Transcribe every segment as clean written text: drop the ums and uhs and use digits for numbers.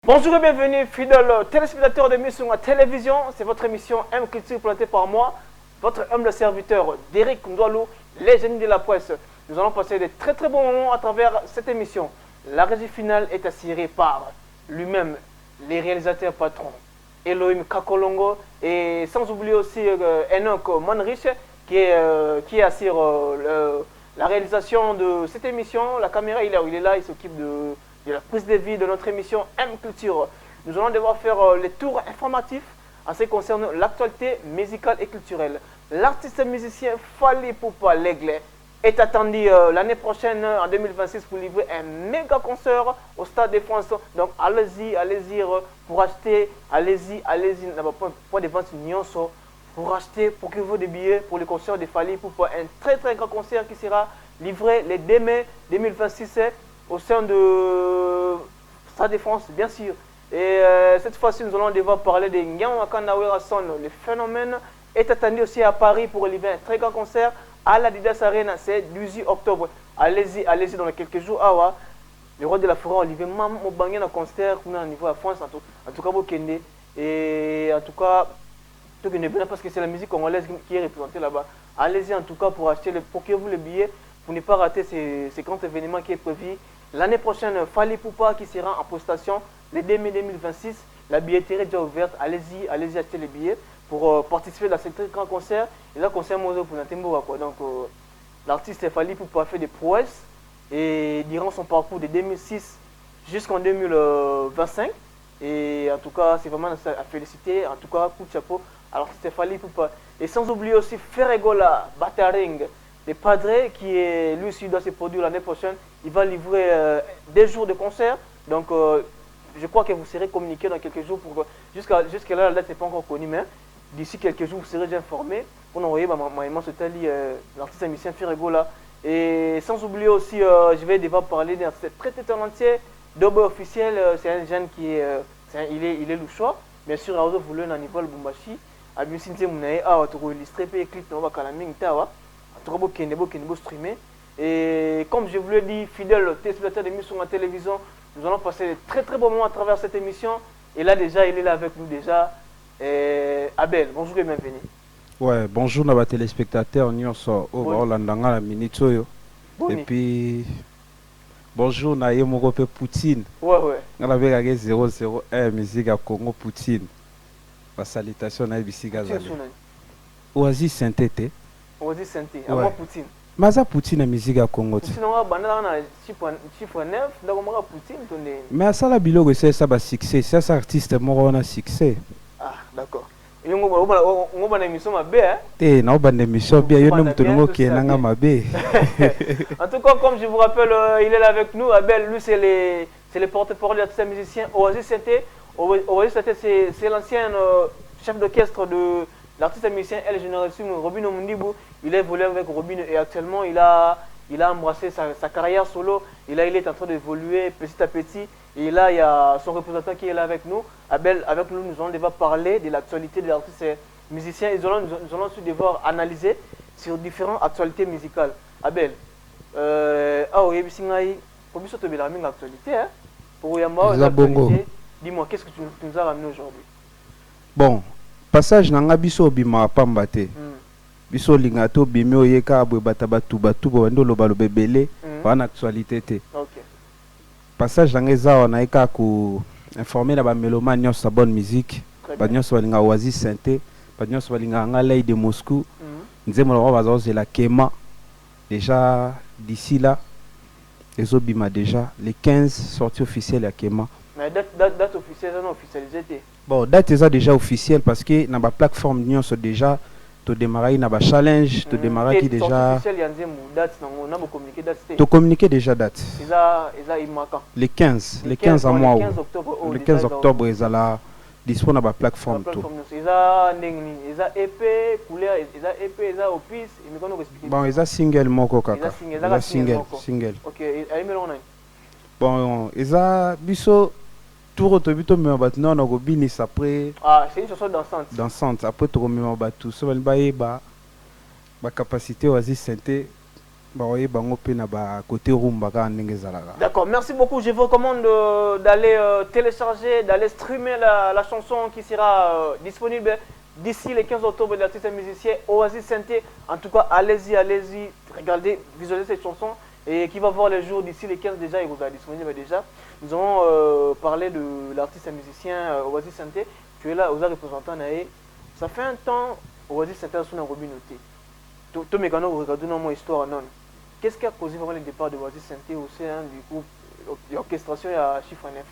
Bonjour et bienvenue, fidèles téléspectateurs de Mission à Télévision. C'est votre émission M Culture présentée par moi, votre humble serviteur Derrick Ndoualou, les génies de la presse. Nous allons passer de très bons moments à travers cette émission. La régie finale est assurée par lui-même, les réalisateurs patrons, Elohim Kakolongo, et sans oublier aussi Enoch Monrich qui assure la réalisation de cette émission. La caméra, il est là, il s'occupe de la prise de vie de notre émission M Culture. Nous allons devoir faire les tours informatifs en ce qui concerne l'actualité musicale et culturelle. L'artiste musicien Fally Ipupa L'Aigle est attendu l'année prochaine, en 2026, pour livrer un méga concert au Stade de France. Donc allez-y pour acheter, allez-y, point de vente Nyonso, pour acheter, pour que vous des billets pour le concert de Fally Ipupa. Un très grand concert qui sera livré le 2 mai 2026 au sein de Stade de France, bien sûr. Et cette fois-ci, nous allons devoir parler de Nyan Wakanda Son. Le phénomène est attendu aussi à Paris pour livrer un très grand concert à l'Adidas Arena. C'est 18 octobre. Allez-y dans quelques jours. Ah, le roi de la forêt, Olivier Mam, au bangé un concert au niveau de la France, en tout cas, au Kenya. Et en tout cas, tout que ne bien parce que c'est la musique congolaise qui est représentée là-bas. Allez-y en tout cas pour acheter, pour que vous le billet, pour ne pas rater ces grands événements qui est prévu. L'année prochaine, Fally Ipupa qui sera en prestation le 2 mai 2026. La billetterie est déjà ouverte. Allez-y acheter les billets pour participer à ce très grand concert. Et là, concert Mozo pour Natemboura. Donc, l'artiste Fally Ipupa a fait des prouesses et durant son parcours de 2006 jusqu'en 2025. Et en tout cas, c'est vraiment à féliciter. En tout cas, coup de chapeau à l'artiste Fally Ipupa. Et sans oublier aussi Ferregola Bataring, le padre qui est, lui aussi doit se produire l'année prochaine. Il va livrer des jours de concert. Donc, je crois que vous serez communiqué dans quelques jours. Jusqu'à là, la date n'est pas encore connue, mais d'ici quelques jours, vous serez déjà informé pour envoyer l'artiste musicien Ferregola. Et sans oublier aussi, je vais devoir parler d'un très entier d'Obo officiel. C'est un jeune qui est, il est louchois. Bien sûr, à voulu un niveau Bumbashi. À Bisinté Mounae, pour illustrer les clips de Kalaming Tawa. Streamer. Et comme je vous l'ai dit, fidèle téléspectateur d'émission à télévision, nous allons passer de très bons moments à travers cette émission. Et là déjà, il est là avec nous déjà. Abel, bonjour et bienvenue. Ouais, bonjour à téléspectateurs, Nyonso, Landanga la minute. Et puis, bonjour à Yemorope Poutine. Ouais. On avait avec 001 musique à Congo Poutine. La salutation à Bisiga Zali. Oasis Saint-Tété. Oasis Saint-Tété, à moi Poutine. Maza Poutine musique à Congo. Mais à ça la bilogue c'est ça succès, c'est ça artiste mort on a succès. Ah d'accord. On va émission ma bé. Eh non ban émission bien yo nom tongo qui nanga ma bé. En tout cas comme je vous rappelle il est là avec nous. Abel lui c'est le porte-parole de l'artiste musicien Oasis Saint-Tété. Oasis Saint-Tété c'est l'ancien chef d'orchestre de l'artiste musicien El Génération Robin Omundibu. Il a évolué avec Robin et actuellement il a embrassé sa carrière solo. Il est en train d'évoluer petit à petit. Et là il y a son représentant qui est là avec nous. Abel, avec nous, nous allons devoir parler de l'actualité de l'artiste musicien. Nous allons aussi devoir analyser sur différentes actualités musicales. Abel, pour l'actualité, pour l'actualité, dis-moi, qu'est-ce que tu nous as ramené aujourd'hui? Bon, passage nanga biso bima pambate. Biso lingato bimio yeka abwe batabatu bando lobalo bebele en actualité te. OK. Passage nanga za on eka ku informer la ba mélomane nyonso bonne musique. Ba nyonso balinga Oasis Saint-Tété, ba nyonso balinga ngalai de Moscou. Nzemo la bazo la Kema. Déjà d'ici là les obima déjà les 15 sorties officielles à Kema. Mais date officielle non officialisée. Bon, date est déjà officielle parce que dans la plateforme nyonso déjà to démarrer na ba challenge to démarrer qui déjà to communiquer déjà date les 15 en mois le 15 octobre ils la disponible na ba plateforme tout bon ils single moko kaka single OK bon ils biso tour autobito mais maintenant on a gobinis après c'est une chanson dansante après to mais tout ça va ba capacité Oasis Saint-Tété D'accord, merci beaucoup. Je vous recommande d'aller télécharger, d'aller streamer la chanson qui sera disponible d'ici le 15 octobre de l'artiste musicien Oasis Santé. En tout cas, allez-y, regardez, visualisez cette chanson et qui va voir les jours d'ici les 15 déjà, il vous a disponible déjà. Nous allons parler de l'artiste musicien Oasis Santé. Tu es là, aux représentants Naé. Ça fait un temps, Oasis Santé a son robinoté. Tout mes canaux, vous regardez dans mon histoire, non. Qu'est-ce qui a causé vraiment le départ de Oasis Santé au sein du groupe l'orchestration à Chiffre 9?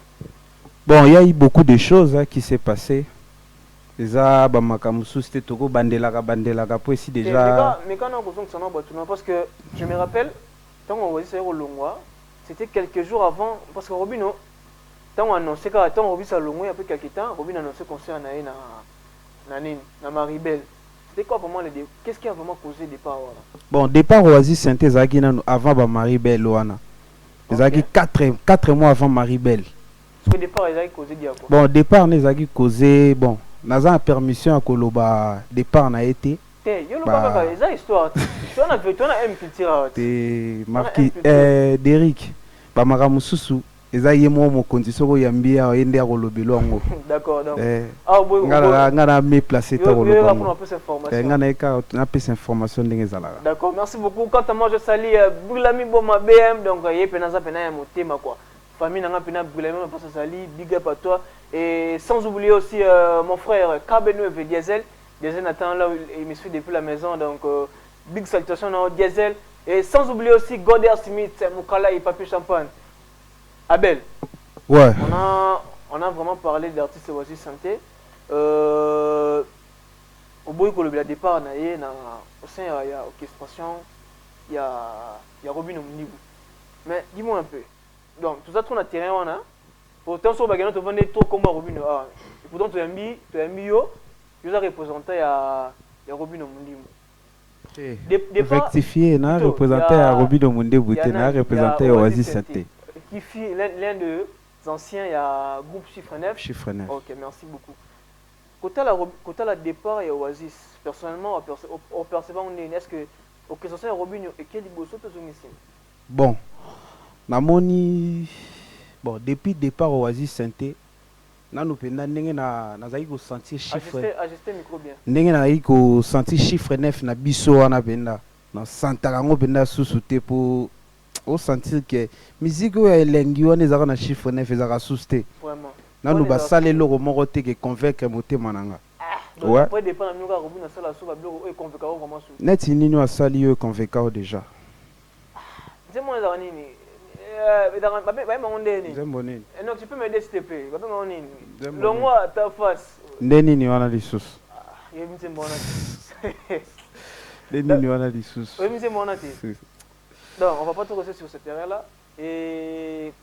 Bon, il y a eu beaucoup de choses qui s'est passé. Déjà, c'était Togo Bandelaka, puis ici déjà. Mais quand on a parce que je me rappelle, quand on Oasis au Longwa, c'était quelques jours avant, parce que Robino, quand on a annoncé qu'à temps Oasis à Longwa, après quelques temps, Robino a annoncé concert à Maribel. C'était quoi vraiment le départ? Qu'est-ce qui a vraiment causé le départ? Bon, départ Oasis Santé, avant Maribel. Ils 4 mois avant Maribel. Parce que le départ, ils ont causé quoi? Bon, départ, ils ont causé. Bon, nous avons permission à Koloba. Départ n'a été. Il y a une histoire. Tu en as vu, tu en as un petit tirage. C'est marqué Derrick. Bamaramususu. Ils ont mon condition yambia ende à Kolobelo. D'accord, donc. Ngana me placer ta Kolobelo. On a plus information. D'accord, merci beaucoup. Quant à moi, je salue Boulami Boma BM. Donc, il y a Penaza Pena Motema quoi. Famille n'a pas Boulami, pas sali. Big up à toi. Et sans oublier aussi mon frère Kabeno et Diesel. Diesel attend là, il me suit depuis la maison. Donc, big salutation à Diesel. Et sans oublier aussi Goder Smith, Moukala et Papi Champagne. Abel, ouais. On a vraiment parlé d'artistes Oasis Santé. Au bout du départ, au sein il y a orchestration, il y a Robin Omnibou. Mais dis-moi un peu. Donc, tout ça, tu as terrain, on a. Pourtant, sur le bagage, tu vendais trop comme Robin. Pourtant, tu as mis, tu as représenté à Robin Omnibou. Rectifié, n'a représenté à Robin Omnibou, n'a représenté à Oasis Santé. Qui fit l'un des anciens, il y a groupe Chiffre 9. Chiffre 9. Ok, merci beaucoup. Côté la départ, il y a Oasis. Personnellement, on perçoit est-ce que l'orchestration Robin et quel bosso te sont ici? Bon, depuis le départ Oasis Santé, nous avons senti chiffre. Ajustez micro bien. Nous avons senti chiffre 9 na biso wana benda. Na santarango benda sous-souté pour au sentir que musique est lengi on est à chiffre 9 et à sous-souté. Vraiment. Nous va saler le roman que convaincre moté mananga. Ouais. Après dépend nous Robin na sala so ba bloc et convaincre vraiment sous. Net ni nous a sali convaincre déjà. Dis-moi ça nini. Non, tu peux m'aider s'il te plaît. Longue-moi ta face. Neni wana lisusu. Neni wana lisusu. Donc, on va pas trop rester sur ce terrain-là. Et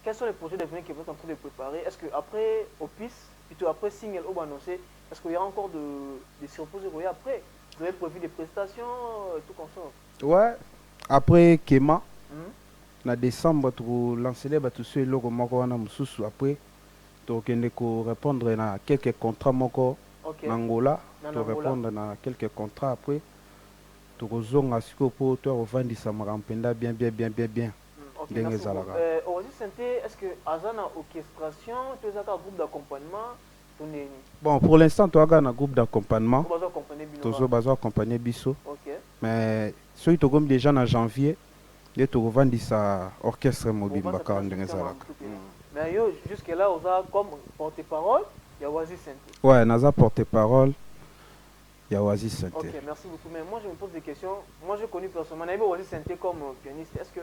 quels sont les projets d'avenir que vous êtes en train de préparer? Est-ce qu'après Opus, plutôt après Single ou annoncé, est-ce qu'il y aura encore des surprises après? Vous avez prévu des prestations, tout comme ça? Ouais. Après Kema. En décembre, tu lances les bateaux sur le logo après, tu répondre à quelques contrats en Angola, tu répondre à quelques contrats après, tu rejoins à ce que pour toi revendre ça bien. Oasis Santé, est-ce que Azana orchestration, tu as un groupe d'accompagnement? Bon, pour l'instant, tu as un groupe d'accompagnement. Tu as besoin d'accompagner Bisso. Mais ceux qui ont déjà en janvier. Et tu revends ça orchestre mobile mais jusque là on a comme porte-parole il y a Oasis Santé. Ouais, Naza porte-parole il y a Oasis Santé. Ok, merci beaucoup. Mais moi je me pose des questions. Moi j'ai connu personnellement Oasis Santé comme pianiste. Est-ce que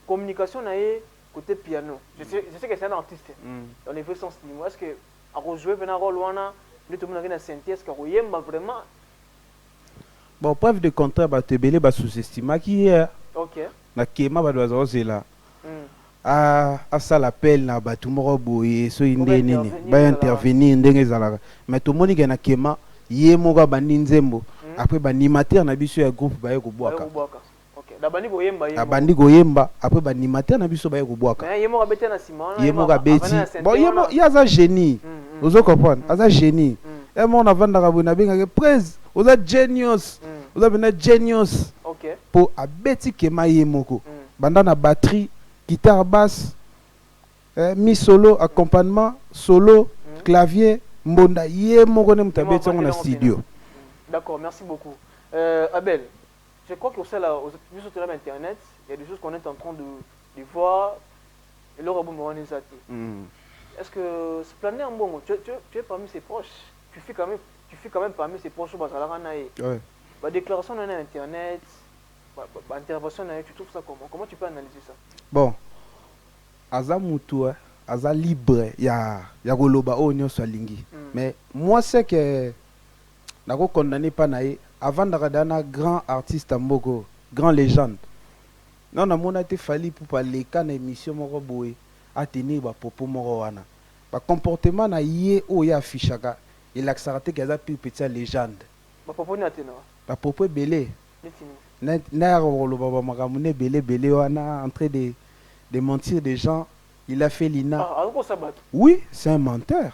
communication est côté piano? Je sais que c'est un artiste dans les vrais sens du mot. Est-ce que à rejouer un rôle wana le tout le monde a Santé, est-ce que vraiment? Bon, preuve de contraire, tu es sous-estimé qui est. Ok. Na Kema doit là. À ça l'appel na batumoro boye so indeni ba intervenir ndenge zalaka. Mais tout le monde qui na Kema yé moga bandinzembo après banimateur na biso ya groupe ba ko boaka. Ok. Da bandi goyemba. Da bandi goyemba après banimateur na biso ba ko boaka. Mais yé moga beti na Simon. Yé moga beti. Bon yé a ça génie. Vous comprenez? A ça génie. Et mon avant d'arabou na benga presse. Vous êtes genius. Vous avez une genius. Ok. pour abeti kema yemoko. Banda na batterie, guitare basse, mi solo, accompagnement, solo, clavier, mbonda yemoko ne mutabeti on a studio. D'accord, merci beaucoup. Abel, je crois que sur Internet, il y a des choses qu'on est en train de voir et le robot m'a Est-ce que ce plané en bon, tu es parmi ses proches, tu fais quand même parmi ses proches au Bazalaranae. Ouais. La déclaration sur Internet, intervention, tu trouves ça comment? Comment tu peux analyser ça? Bon, Aza Moutou, Aza libre, il y a Goloba Onyo Salingi. Mais moi, c'est que je ne condamne pas avant de grand artiste à Mogo, grand légende. Non, on a été fallu pour parler quand l'émission Moroboé a tenu ba popo Morowana. Ba comportement na yé o ya fichaka. Il a accepté qu'il y a plus petite légende. Ba popo na tena. Ba popo belé. Na Roloba makamune belé wana en train de mentir des gens. Il a fait l'INA. Oui, c'est un menteur.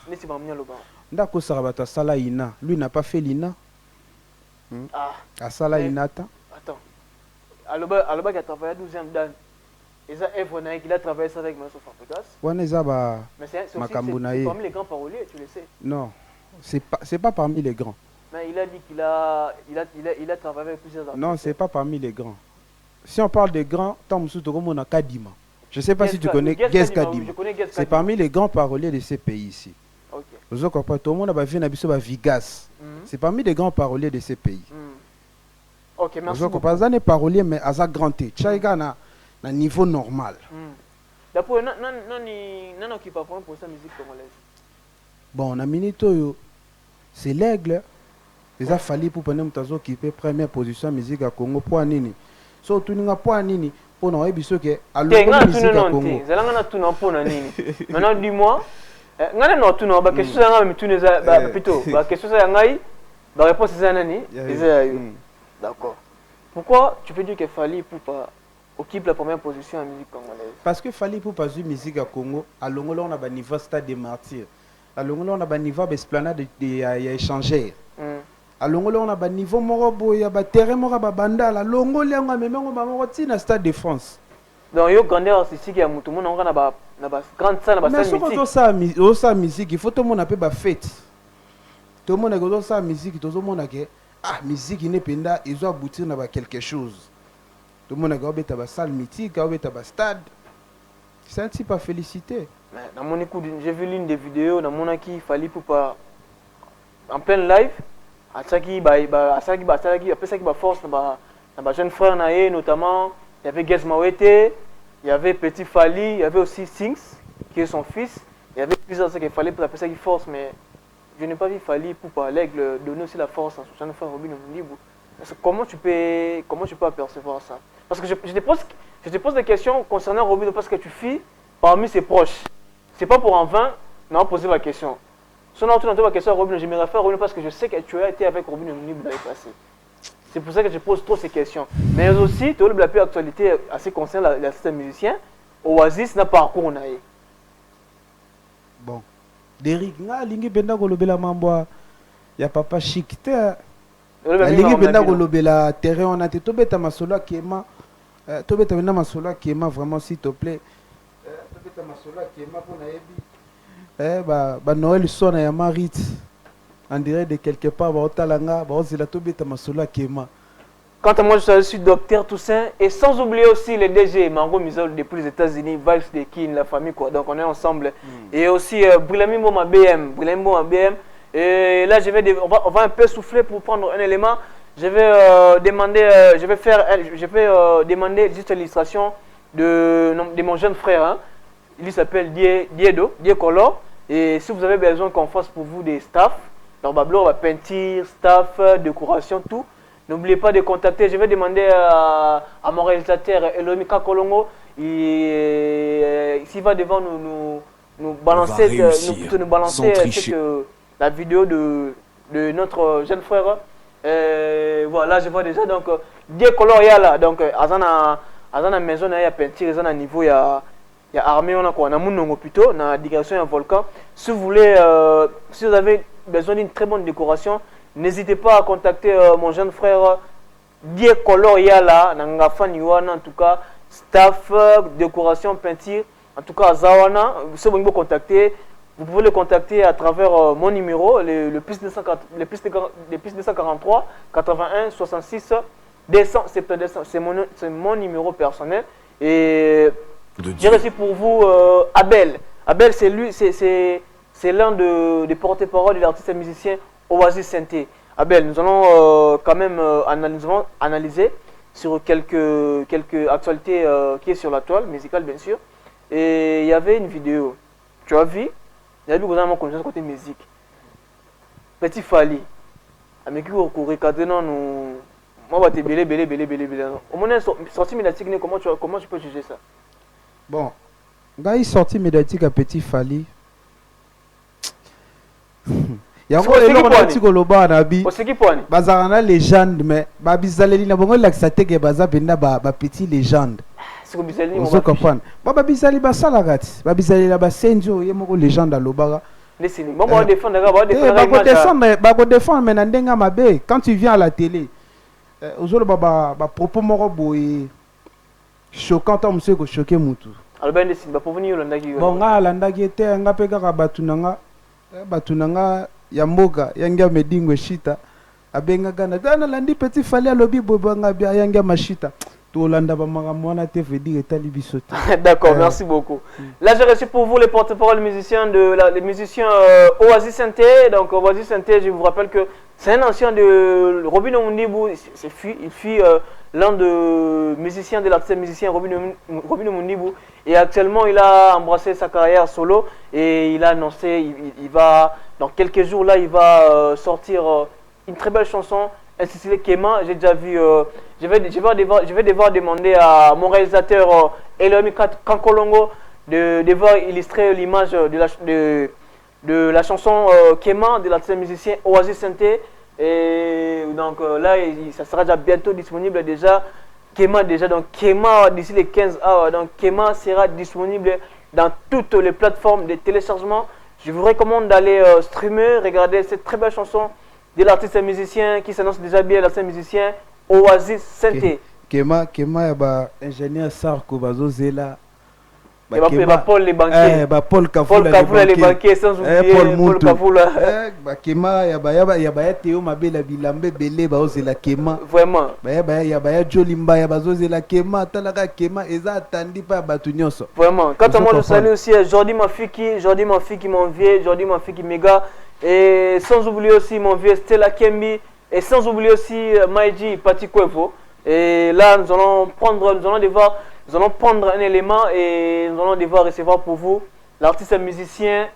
Ndako Sarabata Sala Ina. Lui n'a pas fait l'INA. À Sala Ina. Attends. Aloba qui a travaillé 12e dan. Il a travaillé ça avec Masso Farpegas. Mais c'est parmi les grands paroliers, tu le sais. Non, c'est pas parmi les grands. Mais il a dit qu'il a travaillé avec plusieurs artistes. Non, c'est pas parmi les grands. Si on parle des grands, on a Kadima. Je ne sais pas si tu connais Guess Kadima. C'est parmi les grands paroliers de ces pays ici. Ok. Tout le monde a vu Nabiso Vigas. C'est parmi les grands paroliers de ces pays. Ok, merci. Je comprends pas les paroliers, mais à sa grande tête. Chaïga na niveau normal. D'après non qui parle pour sa musique congolaise. Bon, on a Minito, c'est l'aigle. Il a fallu pour prendre Mutazo qui fait première position musique à Congo pour nini. Surtout n'inga pour nini pour nous ébiso que à l'autre musique à Congo. Zalanga na tuna pour nini. Maintenant dis-moi, ngana no tuna ba question nga mituneza ba plutôt ba question ça ngai ba réponse c'est nani. D'accord. Pourquoi tu peux dire que Fally Ipupa occupe la première position en musique congolaise? Parce que Fally Ipupa joue musique à Congo, à Longola on a un niveau stade des martyrs. À Longola on a un niveau esplanade de échanger. À Longola on a un niveau morobo, il y a un terrain morobo banda, à Longola on a même un stade de France. Donc il y a grandeur artistique à tout le monde on a une grande salle, une salle mythique. Mais ça musique, il faut tout le monde appeler fête. Tout le monde a besoin de sa musique, tout le monde a musique indépendante, ils ont abouti à quelque chose. Tout le monde a besoin de salle mythique, de stade. C'est un type à féliciter. Dans mon écoute, j'ai vu l'une des vidéos, dans mon acquis, Fally Ipupa en plein live. À ça qui force, dans jeune frère Naé notamment, il y avait Guess Mawete, il y avait Petit Fally, il y avait aussi Sings, qui est son fils. Il y avait plusieurs choses qu'il fallait pour appeler ça qui force, mais je n'ai pas vu Fally Ipupa l'aigle donner aussi la force à son jeune frère Robin Libre. Comment tu peux apercevoir ça? Parce que je te pose des questions concernant Robin parce que tu fuis parmi ses proches. C'est pas pour en vain, non, poser la question. Si on a entendu la question à Robin, je me réfère à Robin parce que je sais que tu as été avec Robin Libre dans le passé. C'est pour ça que je pose trop ces questions. Mais aussi, tu as la plus actualité assez concernant l'artiste musicien. Oasis n'a pas parcours. Bon. Derrick, lingi benda kolobela mambo ya papa chic te. Lingi benda kolobela terrain on a te tobeta masolo kema. Tobeta benda masolo kema vraiment s'il te plaît. Tobeta masolo kema pour na yebi. Ba Noël sona ya Marit. On dirait de quelque part ba otalanga ba ozila tobeta masolo kema. Quant à moi, je suis docteur Toussaint et sans oublier aussi les DG Mango Mizol depuis les États-Unis, Vibes de Kin, la famille quoi. Donc on est ensemble. Et aussi Brilami Mboma BM, Et là on va un peu souffler pour prendre un élément. Je vais demander juste l'illustration de mon jeune frère. Hein. Il s'appelle Diekolo. Et si vous avez besoin qu'on fasse pour vous des staffs, donc on va peinture, staff, décoration, tout. N'oubliez pas de contacter, je vais demander à mon réalisateur Elomi Kakolongo, s'il va devant nous balancer, nous balancer la vidéo de notre jeune frère. Voilà, je vois déjà, donc, Dieu color il y a là, donc, à la maison, il y a peinture, à niveau, il y a armée, on a quoi, on a mon plutôt, dans la décoration, il y a un volcan. Si vous voulez, si vous avez besoin d'une très bonne décoration, n'hésitez pas à contacter mon jeune frère Die color yala nanga fan yuana en tout cas staff décoration peinture en tout cas Zawana ceux qui vous contacter vous pouvez le contacter à travers mon numéro le plus 243 81 66 270 c'est mon numéro personnel et j'ai reçu pour vous Abel. Abel c'est lui c'est l'un des porte-parole de l'artiste et musicien Oasis Synthé. Abel, nous allons quand même analyser sur quelques actualités qui est sur la toile musicale bien sûr. Et il y avait une vidéo, tu as vu, il y a vu que vous connaissez côté musique. Petit Fali, avec qui vous recadrez nous, moi je vais te belé. Au moins sortie médiatique, comment tu peux juger ça? Bon, quand il sorti médiatique à Petit Fali. Yango eloko na tiko loba na bi bazarana légende mais babizaleli na bongo laxate ke baza benda ba petit légende siko bizali mo comprendre babizali basala kati babizali la basenjo ye moko légende alobaka lesini maman défendre ba défendre mais na ndenga mabe quand tu viens à la télé ozolo ba propos moko boye choquant ta monsieur ko choquer mutu alors ben lesini ba pour venir landaki bon nga landaki te nga pe kaka batunanga ya mboka yangia medingwe shita abenga gana dana landi Petit Fali alobi bobanga bia yangia mashita to landa ba magamwana te veut dire etali bisote. D'accord, merci beaucoup. Là j'ai reçu pour vous les porte-parole musiciens les musiciens Oasis Synthé. Donc Oasis Synthé, je vous rappelle que c'est un ancien de Robin Omundibu, il fut l'un de musiciens de l'artiste musicien Robin Omundibu et actuellement il a embrassé sa carrière solo et il a annoncé il va dans quelques jours là il va sortir une très belle chanson intitulée Kema. J'ai déjà vu je vais devoir demander à mon réalisateur Elomi Kankolongo de devoir illustrer l'image de la chanson Kema de l'artiste musicien Oasis Synthé. Et donc là, ça sera déjà bientôt disponible déjà. Kema déjà, donc Kema d'ici les 15 heures. Donc Kema sera disponible dans toutes les plateformes de téléchargement. Je vous recommande d'aller streamer, regarder cette très belle chanson de l'artiste musicien qui s'annonce déjà bien, l'artiste musicien Oasis Synthé. Kema yaba ingénieur Sarko Bazozela. Paul les banquiers. Paul Kavoula les banquiers sans oublier Paul Kavoula. Kema yaba Théo Mabela Bilambe Belé Bazozela Kema. Vraiment. Yaba Jolimba yaba Bazozela Kema talaka Kema eza atandi pa batunyoso. Vraiment. Quand moi je salue aussi Jordi Mafiki mon vieux, Jordi Mafiki méga et sans oublier aussi mon vieux Stella Kembi et sans oublier aussi Maïji Patikwevo. Et là nous allons prendre un élément et nous allons devoir recevoir pour vous l'artiste musicien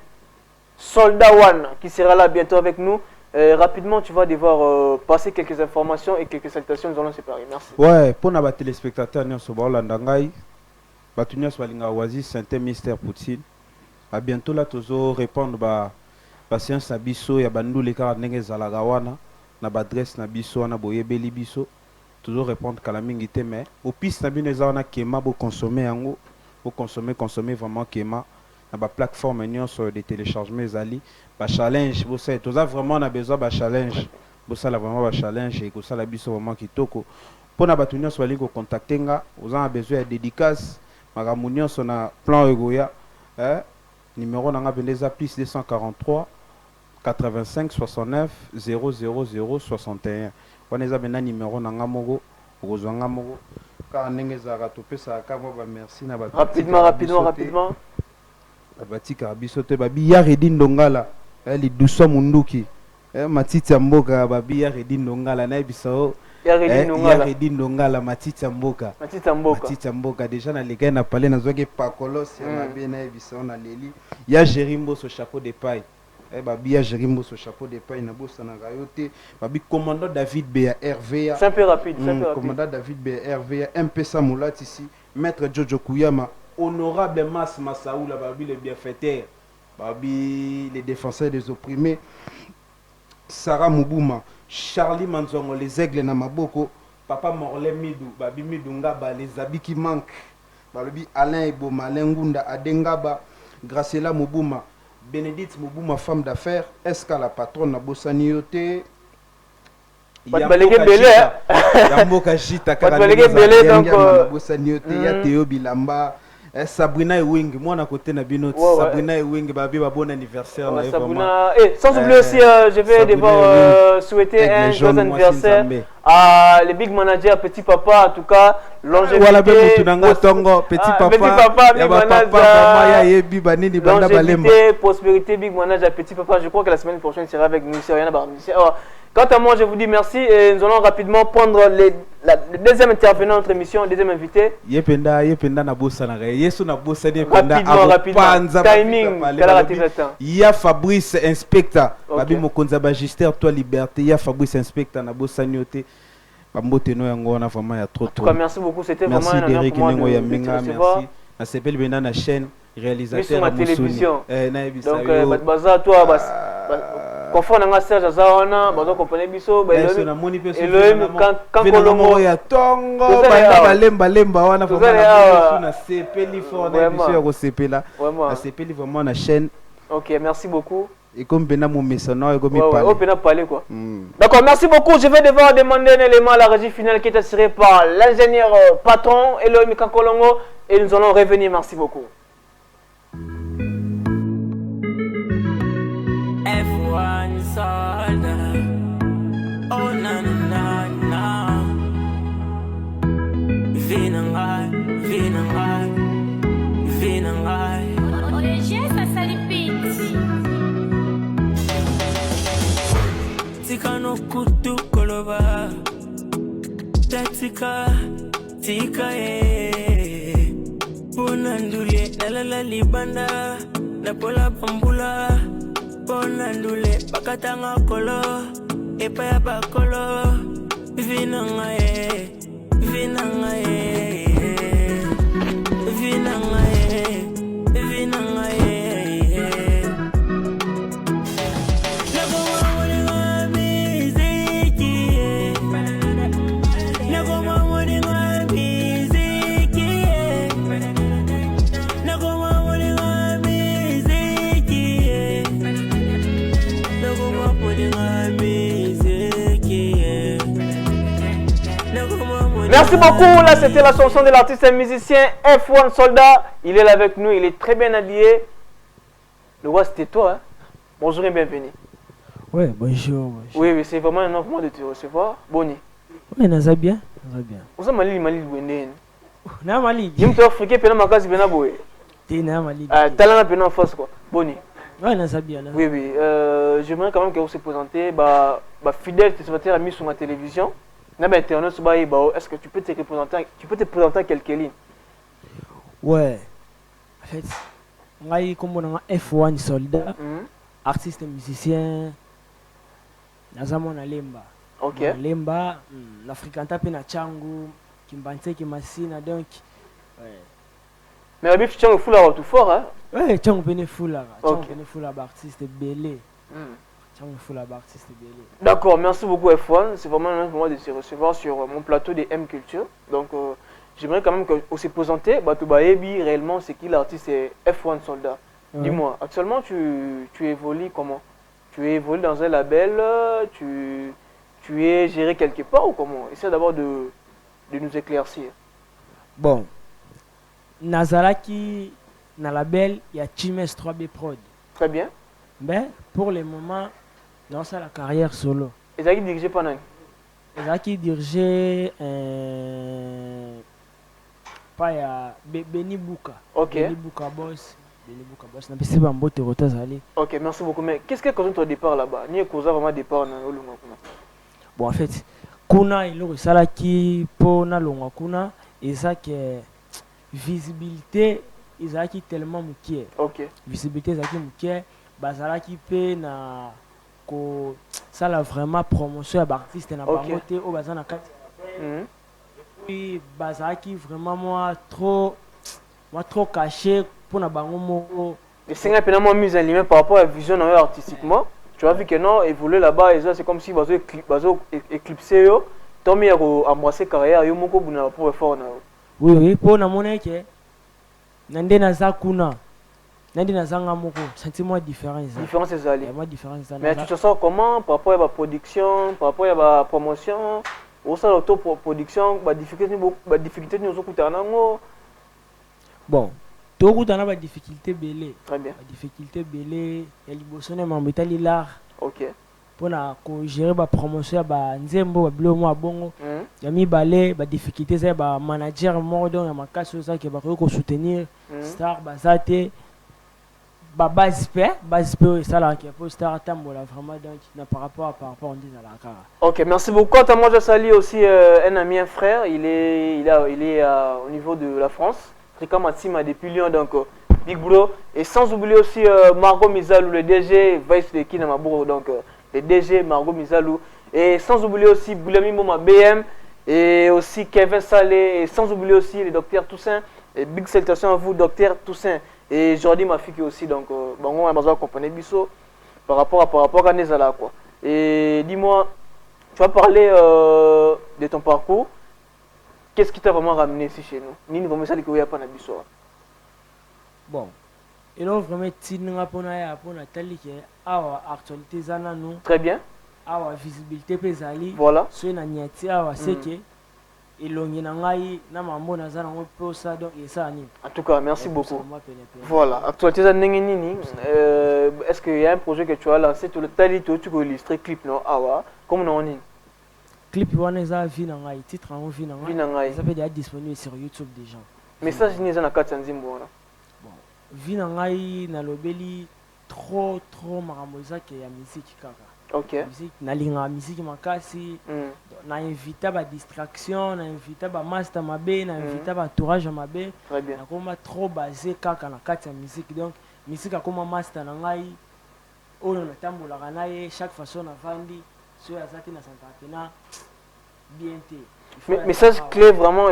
Soldat One qui sera là bientôt avec nous. Rapidement, tu vas devoir passer quelques informations et quelques salutations. Nous allons séparer. Merci. Ouais, pour nos téléspectateurs, nous sommes là. Batunia Swalinga Oasis Synthé Mystère Poutine. À bientôt là, toujours répondre à science Abisso, ya bandou les cas nenge zalagawana, na adresse na biso na boyebeli biso. Toujours répondre à la mingité mais au piste na bineza wana Kema bo consommer yango bo consommer vraiment Kema na ba plateforme nyonso de téléchargement ezali ba challenge bo ça tous vraiment na besoin ba challenge bo ça la vraiment ba challenge et ko ça la biso vraiment kitoko pona ba tunyo so lingo contacter nga vous avez besoin de dédicace magamu nyonso na plan egoya numéro na nga pendeza plus 243 85 69 000 61. On est à numéro Nangamogo, Rozangamogo, car Nengezara Topesa, merci. Rapidement. Batika Bisote Babi Yaredin Dongala, elle est douce Munduki, Matita Mboka, Babi Yaredin Dongala, Naibisao, Yaredin Dongala, Matita Mboka, déjà dans les gars, n'a parlé dans Zogue Pacolos, Yamabe Naibisao, Naleli, Yajerimbo, ce chapeau de paille. Babi a géré mon chapeau de paille na bossa na rayote babi commandant David Bea RVA c'est un peu rapide commandant David Bea RVA MP Samoulat ici maître Jojo Kouyama honorable Mas Massaoula babi les bienfaiteurs babi les défenseurs des opprimés Sarah Moubouma Charlie Manzongo les aigles na maboko papa Morle Midou babi Midungaba les habits qui manquent babi Alain Eboma Alain Ngunda Adengaba Graciela Moubouma Bénédicte Moubou, ma femme d'affaires, est-ce qu'à la patronne a Bossanioté Batbalege belé. Yamboka Jita Batbalege belé donc Bosaniote ya Théo Bilamba. Sabrina et Wing, moi on a côté na binot. Sabrina et Wing, babi ba bon anniversaire na Sabrina. Et sans oublier aussi, je vais devoir souhaiter un joyeux anniversaire à les big managers, petit papa en tout cas, longévité. Voilà petit papa, big manager, longévité, prospérité, big manager, petit papa. Je crois que la semaine prochaine il sera avec nous, c'est rien à voir. Quant à moi, je vous dis merci et nous allons rapidement prendre le deuxième intervenant de notre émission, le deuxième invité. Yependa na bossa na re. Yesu na bossa ni rapidement. Timing, ya Fabrice Inspector. Babi mokonza magister toi liberté. Ya Fabrice Inspector na bossa nyote. Bambote no yango na vraiment ya trop. Merci beaucoup, c'était vraiment un honneur pour moi de merci. Na sepel benda na chaîne réalisateur à télévision. Donc baza toi confort nanga Serge Azawana bazo comprendre biso ba Elohim quand kolongo ya tongo balemba wana vraiment na sepeli fort na biso ya ko sepela na sepeli vraiment na chaîne. OK, merci beaucoup. Et comme bena mon messonno et comme il parle quoi. D'accord, merci beaucoup. Je vais devoir demander un élément à la régie finale qui est assurée par l'ingénieur patron Elohim Kankolongo et nous allons revenir. Merci beaucoup. F1 soldat. Oh na na na. Vinangai. Oh les gens ça salipite. Tika no kutu koloba. Tika Bonandule la libanda. Na pola bambula. Bonandule bakatanga kolo. Epa ya bakolo. Vinangae. Merci beaucoup, là c'était la chanson de l'artiste et musicien F1 Soldat. Il est là avec nous, il est très bien habillé. Le roi c'était toi, hein? Bonjour et bienvenue. Ouais, bonjour. Oui, c'est vraiment un honneur de te recevoir. Boni. Oui, ça bien. Vous avez Mali Wenden. Na Mali. Je me suis africain pendant ma case bien aboué. T'es na Mali. Talent pendant en face quoi. Boni. Ouais, ça bien. Oui. J'aimerais quand même que vous se présentez, fidèle téléspectateur ami sur ma télévision. Est-ce que tu peux te présenter quelques lignes? Ouais. En fait, je comme F1 soldat, artiste musicien, Nazamon Lemba. OK. Lemba, l'Africain tapé na Changu, Kimbanse Kimasina donc. Ouais. Mais la bif Changu foula tout fort hein? Ouais, Changu pene foula. Changu pene foula artiste belé. D'accord, merci beaucoup F1. C'est vraiment un honneur pour moi de se recevoir sur mon plateau de M Culture. Donc j'aimerais quand même que vous se présentez. Batoubaebi, réellement, c'est qui l'artiste F1 Soldat? Dis-moi, actuellement tu évolues comment? Tu évolues dans un label, tu es géré quelque part ou comment? Essaie d'abord de nous éclaircir. Bon, Nazaraki, dans la label, il y a Chimes 3B Prod. Très bien. Mais pour le moment, dans la carrière solo. Et ça qui dirigé par qui? Ça qui dirigé pas Benny Bouka. OK. Benny Bouka boss. N'a pas si bon te retour aller. OK, merci beaucoup. Mais qu'est-ce que cause ton départ là-bas? Ni cause vraiment départ na Olunga kuna. Bon en fait, kuna ilo sala qui pour na longa kuna et ça que visibilité ils tellement mukie. OK. Visibilité ça qui mukie. Bazala qui peut na ko ça la vraiment promotion à artiste na bangote au bazana kati puis bazala qui vraiment moi trop caché pour na bango mo et c'est un peu moins mise en lumière par rapport à la vision artistiquement. Tu as vu que non évoluer là-bas et ça c'est comme si bazo éclipser yo tant mieux embrasser carrière yo moko buna pour fort na. Oui pour na monnaie que nande na zakuna nandi nazanga moko sentiment différent différence ezali moi différence mais tu te sens comment par rapport à la production par rapport à la promotion au sein de l'auto-production difficulté nous okutana nango bon tokutana ba difficulté belé très bien difficulté belé ya liboso na mambetali l'art OK pona ko gérer ba promotion ba nzembo ba bilo mo bongo ya mibale ba difficulté za ba manager mo donc ya makasi ça ke ba ko soutenir star bazate ba base pe ça là qui pour star tambola vraiment donc par rapport on dit à la cara. OK, merci beaucoup. Moi je salue aussi un ami, un frère, il est au niveau de la France, Rika Matsima depuis Lyon donc big boulot et sans oublier aussi Margot Mizalou le DG Vice de Kinamaburo donc le DG Margot Mizalou et sans oublier aussi Boulami Moma BM et aussi Kevin Salé et sans oublier aussi le docteur Toussaint et big salutations à vous docteur Toussaint. Et Jordi ma fille aussi donc on a besoin de comprendre biso par rapport à Nezala quoi. Et dis-moi, tu vas parler de ton parcours. Qu'est-ce qui t'a vraiment ramené ici chez nous? Ni vraiment ça que pas na biso. Bon. Et là vraiment tinga pona tali que awa actualité zana nous. Très bien. Awa visibilité pesali. Voilà. So na nyati awa seke. En tout cas, merci beaucoup. Voilà, actualité est-ce qu'il y a un projet que tu as lancé, tu peux illustrer clip non? Comment on est? Clip titre en ça peut être disponible sur YouTube déjà. Message ni na kati nzimbo na. Bon, vi na lobeli trop maramoza que ya musique kaka. OK. Musique na linga musique makasi. Na invité ba distraction, na invité ba master mabe, na invité ba entourage mabe. Très bien. Na koma trop basé kaka na kati ya musique donc musique akoma master na ngai oyo na tambola na ye chaque façon na vandi so azaki na santapena bien té. Message clé vraiment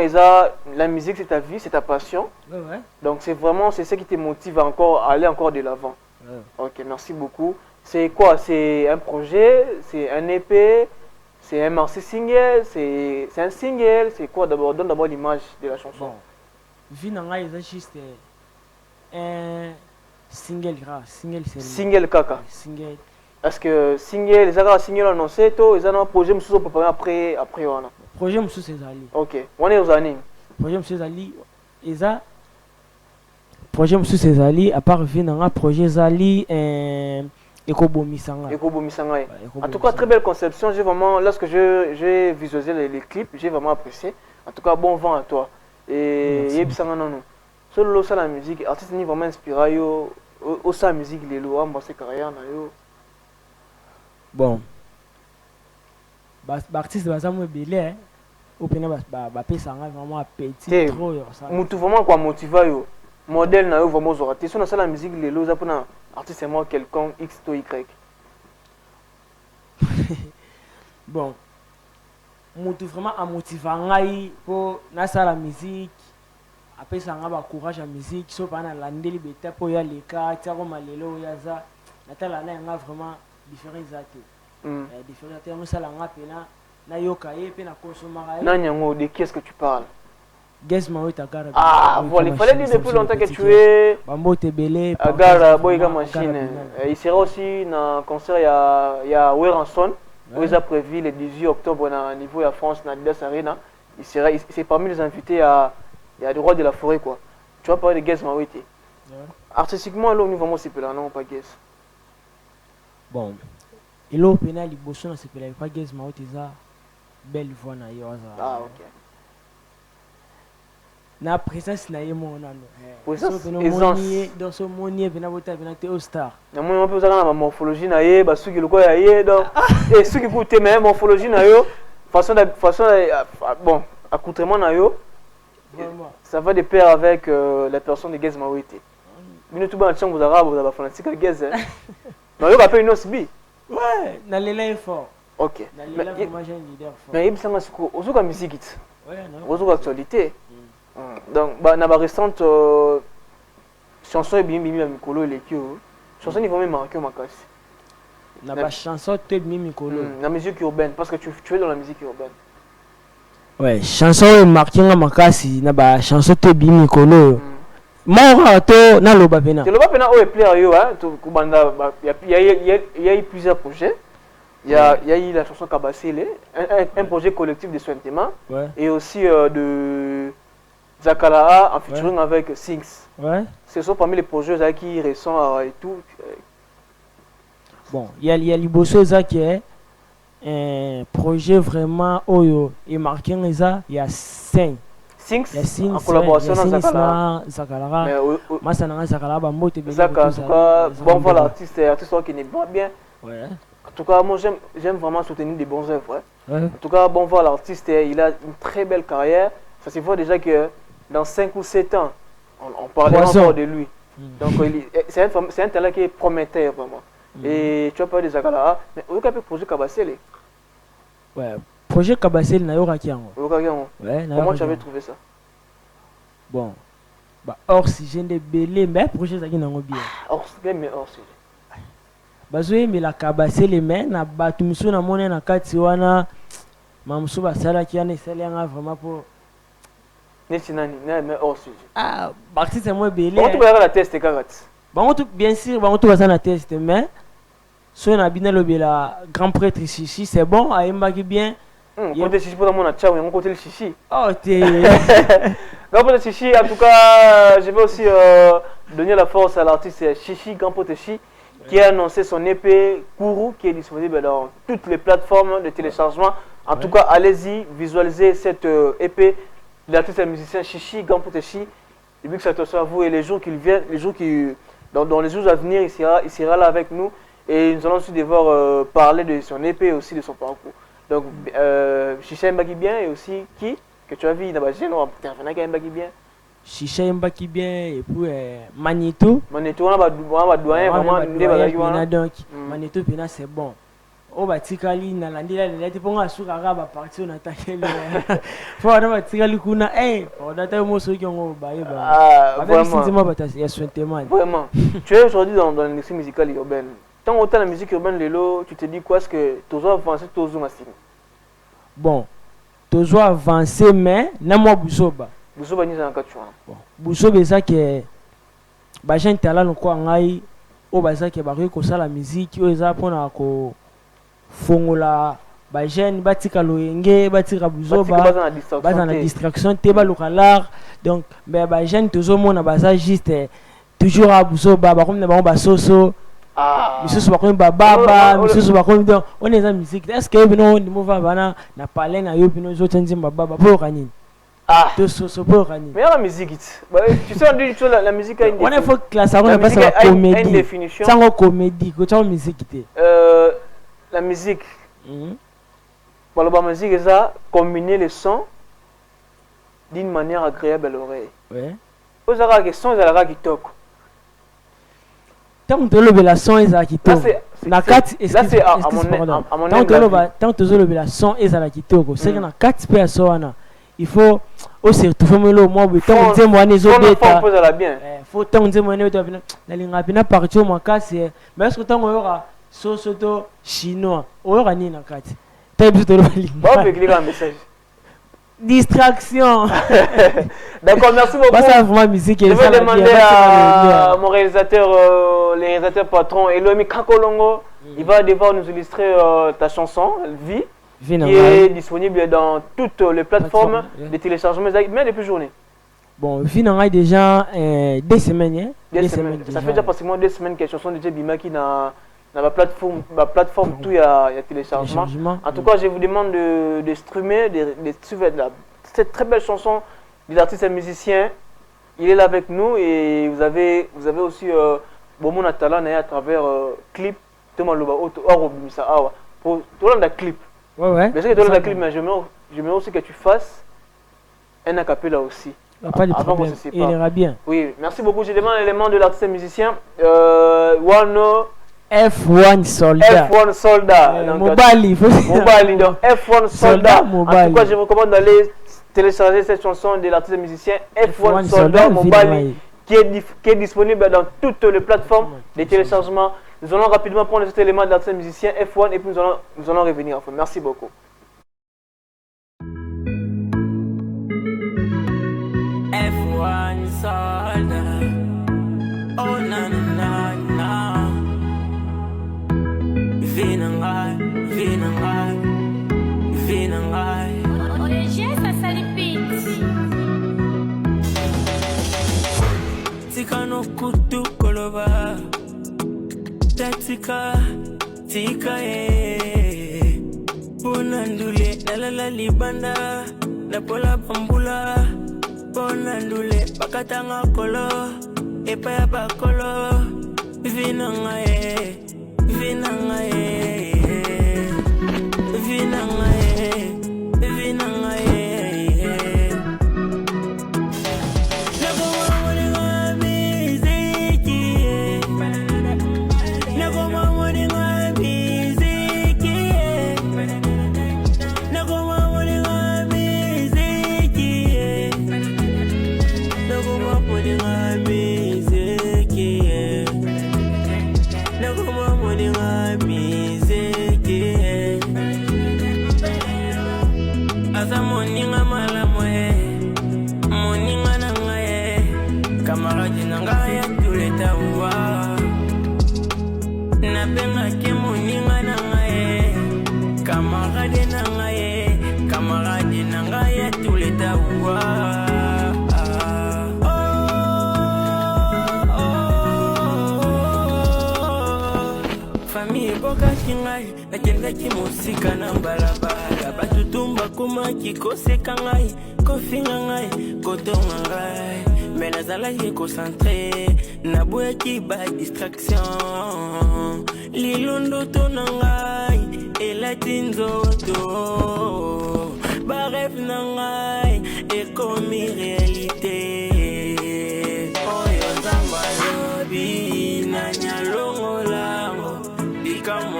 la musique c'est ta vie, c'est ta passion. Ouais. Donc c'est ce qui te motive encore à aller encore de l'avant. Ouais. OK, merci beaucoup. C'est quoi? C'est un projet, c'est un EP, c'est un morceau single, c'est un single, c'est quoi d'abord? Donne d'abord l'image de la chanson. Bon. Vinanga est juste un single c'est single kaka. Single. Est-ce que single, les autres single annoncé to, ils ont un projet monsieur préparé après wana. Projet monsieur Césali. OK. On est aux années. Projet monsieur Césali, eza projet monsieur Césali à part Vinanga projet Zali Ekobo Misanga. En tout cas, très belle conception. Lorsque j'ai visualisé les clips, j'ai vraiment apprécié. En tout cas, bon vent à toi. Et Yebisanga non. Solo ça la musique, artiste ni vraiment inspiré au sa musique les lois, moi c'est carrière na yo. Bon. Artiste baza mo belé au pena ba pesanga vraiment appétit trop ça. Mutu vraiment quoi motiver yo. Modèle na yo vraiment zorati. Sur la musique les lois pour artiste c'est moi quelqu'un X to Y. Bon. Mutu vraiment a motiver ngai pour na la musique. Après ça nga ba courage à musique so pa na landeli beta po ya leka tiako malelo ya za natala na nga vraiment différents até. Différents até on ça la nga pena na yoka ye pe na consommer. Na nyango de qui est-ce que tu parles? Guess ma wita gara. Ah, voilà, il fallait dire depuis longtemps que tu es Bambo Tebele Agara Boyga Machine. Il sera aussi dans concert il y a Weranson où ils ont prévu le 18 octobre au niveau de la France dans Adidas Arena. C'est parmi les invités il y a le roi de la forêt quoi. Tu vas parler de Guess Mawete. Artistiquement là au niveau moi c'est pas non pas Guess. Bon. Et là au pénal il bosse c'est pas Guess Mawete ça belle voix na yo ça. Ah OK. Na présence na yemo nano. Présence dans ce monier bena bota bena te au star. Na moi on peut ça na morphologie na ye ba suki loko ya ye donc et suki pour te mais morphologie na yo façon bon accoutrement na yo. Ça va de pair avec la personne de Guess Mawete. Mino tout ba tchang vous arabe vous fanatique de Guess. Non yo appelle une osbi. Ouais, na lela fort. OK. Na lela vraiment j'ai un leader fort. Mais il sanga siko ozoka musique. Ouais, non. Ozoka actualité. Donc bah na ba récente chanson bien mikolo elekio. Chanson ni vraiment marqué makasi. Na ba chanson te bien mikolo. La musique urbaine parce que tu es dans la musique urbaine. Ouais, chanson marqué makasi na ba chanson te bien mikolo. Mora to na loba pena. Le loba pena o est player yo hein, il y a eu plusieurs projets. Il y a eu la chanson Kabasele, un projet collectif de Sointement, et aussi de Zakalaha en featuring avec Sings. Ouais. Ce sont parmi les projets qui récents et tout. Bon, il y a Liboso qui est un projet vraiment oyo et marqué il y a 5. Sings en collaboration avec Zakalaha. Masana Zakalaha ba moto bien. En tout cas, bon voilà, artiste qui n'est pas bien. Ouais. En tout cas, moi j'aime vraiment soutenir des bons œuvres. Ouais. En tout cas, bon voilà, l'artiste il a une très belle carrière. Ça se voit déjà que dans 5 ou 7 ans, on parlera encore de lui. Donc c'est un talent qui est prometteur vraiment. Et tu as parlé de Zakalaha, mais au cas projet Kabasele. Ouais, projet Kabasele na yora kiango. Ouais, comment tu avais trouvé ça? Bon, hors sujet de belé, mais projet ça qui n'a bien. Hors sujet. Bazoe mais la Kabasele mais na batu miso na mona na kati wana mamso basala ki ana esalanga vraiment pour Netinani, mais hors sujet. Ah, Baxi c'est moi belé. On te regarde la test Karat. Bon, bien sûr, on te va na test mais so na bina lobela grand prêtre Chichi, c'est bon, aimba qui bien. Côté Chichi pour mon tchao, on côté le Chichi. Oh, t'es Grand prêtre Chichi, en tout cas, je vais aussi donner la force à l'artiste Chichi, Grand prêtre Chichi, qui a annoncé son EP Kourou, qui est disponible dans toutes les plateformes de téléchargement. En tout cas, allez-y, visualisez cette EP de l'artiste et musicien Chichi, Grand prêtre Chichi. Et puis que ça te soit à vous et les jours qui viennent, dans les jours à venir, il sera là avec nous. Et nous allons aussi devoir parler de son épée et aussi de son parcours. Donc, Chicha Mbaki bien et aussi qui que tu as vu dans la chaîne, on va Mbaki bien. Chicha Mbaki bien et puis Magneto. Magneto, on a doyen vraiment. Donc, Magneto, c'est bon. Oh, bah, Tikali, Nalandila, les gens qui ont sur Arabe à partir de l'attaque. Faut avoir Tikali Kuna, on a tellement ceux qui ont baillé. Vraiment. Tu es aujourd'hui dans l'industrie musicale urbaine. Tant autant la musique urbaine, tu te dis quoi? Est-ce que tu as avancé, tu as avancé? Bon, tu as avancé, mais n'a moi Bousoba. Bousoba, ni un catch. Bousoba, c'est ça que j'ai un talent, quoi, ngai, au bazar qui est barré, que ça la musique, aux apprendre à fongola, bajen, batika loyenge, batika Bousoba, bas en distraction, teba localar, donc, mais bajen, toujours mon bazar juste toujours à Bousoba, comme nous avons basoso. Monsieur Soubakon Baba, Monsieur Soubakon, on est en musique. Est-ce que nous avons na parlé na yo bino zo tenzi Baba pour Rani? De so pour Rani. Mais la musique, tu sais on dit la musique a une définition. On est faut classer, on est pas la comédie. C'est une comédie, que tu as musique la musique. Voilà, la musique est ça combiner les sons d'une manière agréable à l'oreille. Ouais. Aux arabes qui sont à la qui toque. Tant que tu as la son et ça qui toque. La carte est tant que tu as la son et ça qui toque. C'est que la carte peut être il faut aussi retrouver le mot de temps de moi les autres bêta. Faut tant de moi les autres la ligne rapide partir mon cas c'est mais est-ce que tant on aura soto chinois on aura ni la carte. T'as besoin de la ligne. Bon, cliquer un message. Distraction. D'accord, merci beaucoup. Musique, je vais demander à mon réalisateur, les réalisateurs patrons, Elomi Kakolongo, il va devoir nous illustrer ta chanson, Vie, qui est disponible dans toutes les plateformes de téléchargement, mais depuis journée. Bon, Vie n'a déjà 2 semaines. Ça fait déjà pratiquement 2 semaines que la chanson de DJ Bimaki n'a la plateforme tout il y a téléchargement. En tout cas, je vous demande de streamer, de suivre cette très belle chanson de l'artiste et musicien. Il est là avec nous et vous avez aussi bon talent à travers clip. Pour tout le clip. Ouais. Mais c'est que le clip, mais j'aimerais aussi que tu fasses un acapella aussi. Pas de problème. Il ira bien. Oui, merci beaucoup. Je demande l'élément de l'artiste et musicien. Wano. F1 soldat. F1 soldat. Mobile. Donc F1 soldat. En tout cas, je vous recommande d'aller télécharger cette chanson de l'artiste et musicien F1 soldat Mobile qui est disponible dans toutes les plateformes de téléchargement. Nous allons rapidement prendre cet élément de l'artiste et musicien F1 et puis nous allons revenir. Merci beaucoup. F1 soldat. Tika no kutu koloba Tatika Tika Ponandule Nalala libanda Napola bambula Ponandule Bakatanga kolo Epa ya bakolo Vinanga Vinanga Vinanga Vinanga Nakendaki musika na balabala batutumba kuma kikoseka ngai kofinga ngai kotonga ngai mais nazalaki concentré naboyaki ba distraction lilondo to na ngai elati nzoto ba rêve na ngai ekomi réalité oyo nzamba lobi na nyalongolango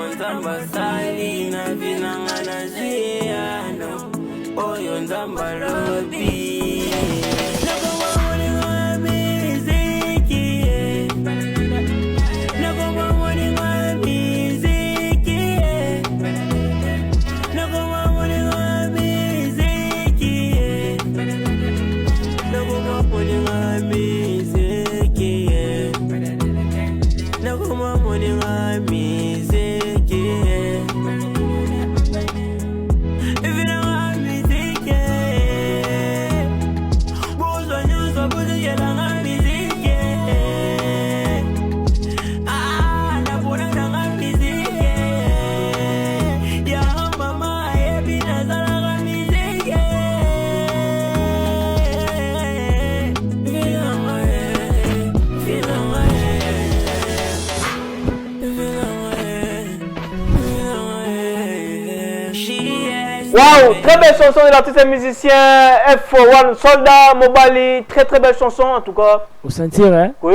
Nzamba sali na vinanga na ziano Oyo nzamba lobi Nakoma mwani wa miziki Nakoma mwani wa miziki Nakoma mwani wa miziki Nakoma mwani wa miziki Nakoma mwani wa miziki Waouh, très belle chanson de l'artiste et musicien F1 Soldat Mobali, très belle chanson en tout cas. Au sentir, hein? Au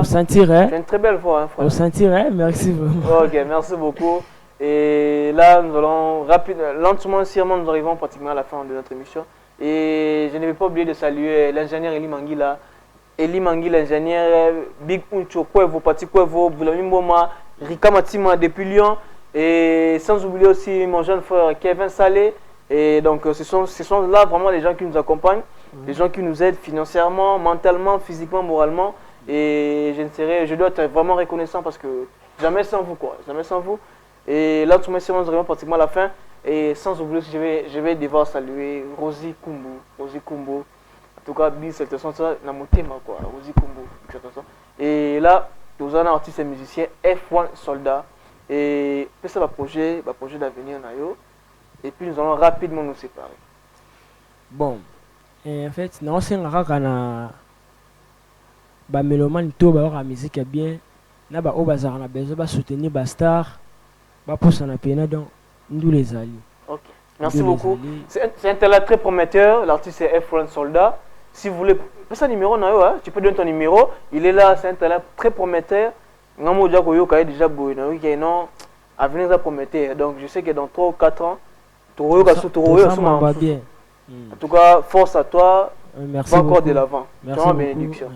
sentir, hein? C'est une très belle voix, hein, frère. Au sentir, hein? Merci vraiment. Ok, merci beaucoup. Et là, nous allons lentement, sûrement, nous arrivons pratiquement à la fin de notre émission. Et je ne vais pas oublier de saluer l'ingénieur Eli Mangila. Eli Mangila, l'ingénieur Big Uncho, Kwevo, Pati Kwevo, Boulami Mboma, Rika Matima depuis Lyon. Et sans oublier aussi mon jeune frère Kevin Salé. Et donc ce sont là vraiment les gens qui nous accompagnent, les gens qui nous aident financièrement, mentalement, physiquement, moralement. Et je dois être vraiment reconnaissant parce que jamais sans vous quoi, jamais sans vous. Et là tout nous arrivons pratiquement à la fin. Et sans oublier je vais devoir saluer Rosie Kumbo. En tout cas, cette chanson na motema quoi, Rosie Kumbo. Et là, nous avons un artiste et musicien F1 Soldat. Et ça va projet d'avenir et puis nous allons rapidement nous séparer. Bon, et en fait, non c'est un ba mélomane to ba la musique bien na ba o bazar na besoin ba soutenir ba star ba pour ça na pena donc nous les alliés. OK. Merci beaucoup. C'est un talent très prometteur, l'artiste est F1 Soldat. Si vous voulez ça numéro hein, tu peux donner ton numéro, il est là, c'est un talent très prometteur. Déjà avenir ça promettait, donc je sais que dans 3 ou 4 ans bien. En tout cas force à toi, merci va encore de l'avant. Merci bénédiction.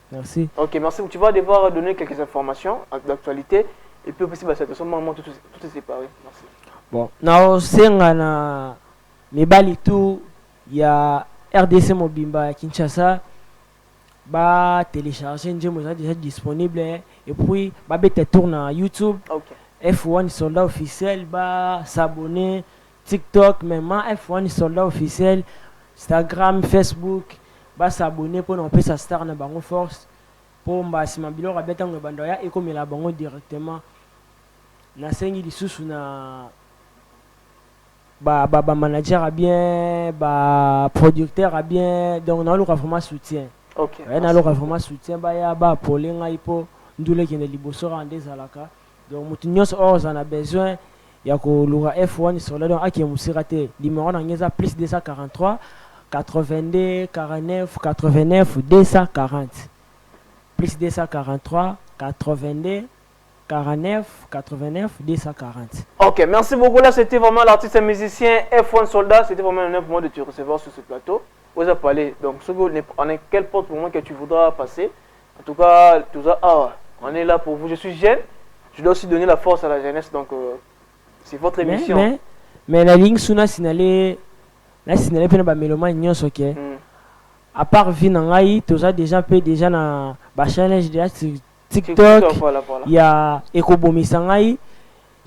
Merci. Ok, merci. Tu vas devoir donner quelques informations d'actualité et puis aussi cette façon tout est séparé. Merci. Bon, now c'est na mibali tout, il y a RDC Mobimba à Kinshasa. Bah télécharger déjà disponible et puis bah tourne à YouTube. Okay. F1 Soldat officiel, bah s'abonner TikTok même F1 Soldat officiel, Instagram, Facebook, s'abonner pour nous sa star na bango force pour mbasima biloko abetanga bandoya ekomela bango directement na sengi lisusu na ba manager a bien ba producteur a bien donc na loka vraiment soutien. OK. Na loka vraiment soutien ba ya ba polenga ipo ndule kene liboso rande zalaka. Donc mutu nyos on a besoin ya ko lura F1 sur donc aki musira te numéro na ngeza plus 243 82 49 89 240 plus 243 82 49 89 240. OK, merci beaucoup. Là, c'était vraiment l'artiste et musicien F1 Soldat. C'était vraiment un honneur pour moi de te recevoir sur ce plateau. Vous avez parlé. Donc, on est quel porte pour moi que tu voudras passer. En tout cas, tout ça, on est là pour vous. Je suis jeune. Je dois aussi donner la force à la jeunesse. Donc, c'est votre émission. Mais la ligne sous la signalée pour les mélomans nyos, ok. À part Vinangai, tout ça déjà peut déjà na ba challenge déjà TikTok, voilà. Il y a Ekobomi Sangai,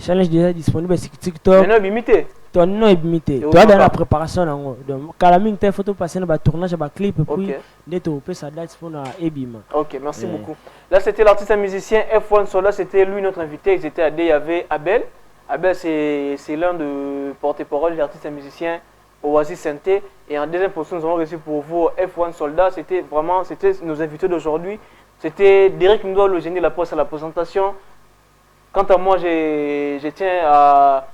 challenge déjà disponible sur TikTok. Mais non, imité. Ton nom est imité. Toi dans la préparation donc Kalaming tes photos passer dans le tournage ba clip et puis d'être peut ça date pour na ebima. OK, merci beaucoup. Là c'était l'artiste et musicien F1 Soldat, c'était lui notre invité, ils étaient à D, il y avait Abel. Abel c'est l'un de porte-parole des artistes et musiciens Oasis Santé et en deuxième position nous avons reçu pour vous F1 Soldat, c'était nos invités d'aujourd'hui. C'était Derek Mdo, le génie de la poste à la présentation. Quant à moi, je tiens à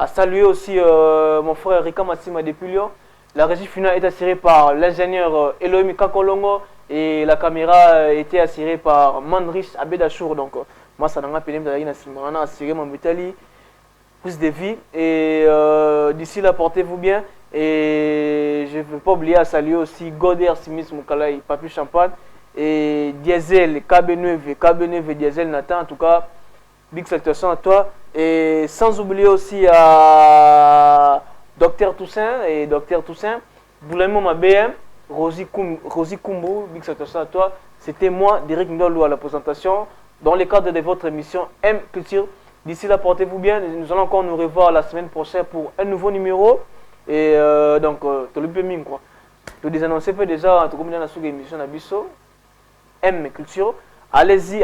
saluer aussi mon frère Rika Massima depuis Lyon. La régie finale est assurée par l'ingénieur Elohim Kakolongo et la caméra était assurée par Mandrich Abedachour. Donc, moi, ça n'a pas appelé on a assuré mon métalli, plus de vie. Et d'ici là, portez-vous bien. Et je ne veux pas oublier à saluer aussi Goder Simis Moukalai, Papi Champagne. Et Diesel, KB9 Diesel Nathan, en tout cas, big salutation à toi. Et sans oublier aussi à Dr Toussaint et Dr Toussaint, Boulaimo ma BM, Rosie Kumbu, big salutation à toi. C'était moi, Derek Ndolo à la présentation, dans le cadre de votre émission M Culture. D'ici là, portez-vous bien. Nous allons encore nous revoir la semaine prochaine pour un nouveau numéro. Et donc, tu le peux quoi. Je vous annonce déjà, en tout cas, dans la émission Abisso. M Culture. Allez-y,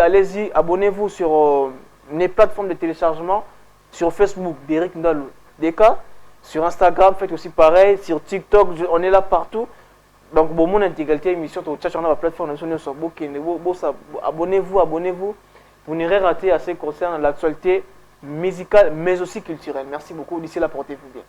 abonnez-vous sur les plateformes de téléchargement, sur Facebook, Derek Ndalou DK, sur Instagram, faites aussi pareil, sur TikTok, on est là partout. Donc, bon, mon intégralité émission, tu as la plateforme, abonnez-vous. Vous n'irez rater à ce qui concerne l'actualité musicale, mais aussi culturelle. Merci beaucoup, d'ici là, portez-vous bien.